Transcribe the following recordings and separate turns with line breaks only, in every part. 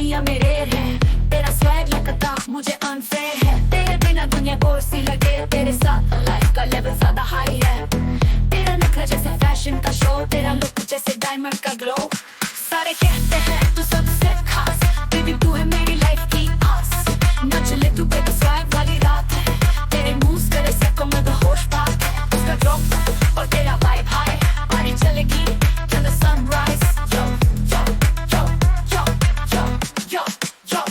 दुनिया में रेयर है, तेरा स्वैग लगता मुझे अनफेयर है। तेरे बिना दुनिया बोर सी लगे, तेरे साथ लाइफ का लेवल ज्यादा हाई है। तेरा नखरा जैसे फैशन का शो, तेरा लुक जैसे डायमंड का ग्लो। सारे कहते हैं तू सबसे खास, बेबी तू है मेरी लाइफ की आस। नच ले तू बेबी स्वैग वाली रात है, तेरे मूव्स करे सबको मैं बेहोश बात है। उसका ड्रॉप और तेरा वाइब हाई, पानी चलेगी till the sunrise। Yo yo yo yo yo yo yo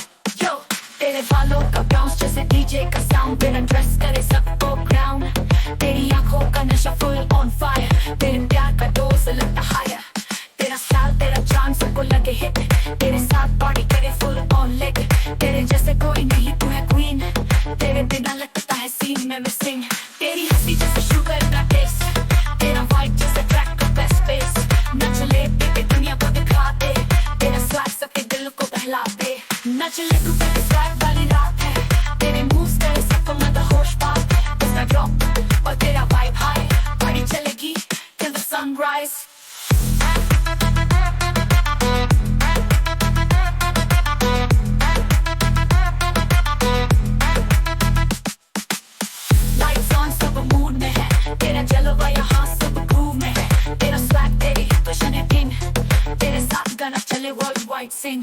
yo, तेरे बालों का bounce जैसे डीजे का साउंड, तेरा ड्रेस करे सबको क्राउन। तेरी आंखों का नशा फुल ऑन फायर, तेरे प्यार का डोज लगता हायर। तेरा स्टाइल तेरा चार्म सबको लगे हिट, तेरे साथ पार्टी करे फुल ऑन लेग। तेरे जैसे कोई नहीं तू है क्वीन, तेरे बिना लगता है सीन में मिसिंग। तेरी हंसी जैसे शुगर का टेस्ट, तेरा वाइब जैसे ट्रैक का बेस्ट बेस। नच ले बेबी दुनिया को दिखा दे, तेरा स्वैग सबके दिल को बहला दे। नच ले तू बेबी स्वैग वाली रात है, तेरे मूव्स करे सबको मैं बेहोश बात है। उसका ड्रॉप और तेरा वाइब हाई, पार्टी चलेगी till the sunrise। Worldwide sing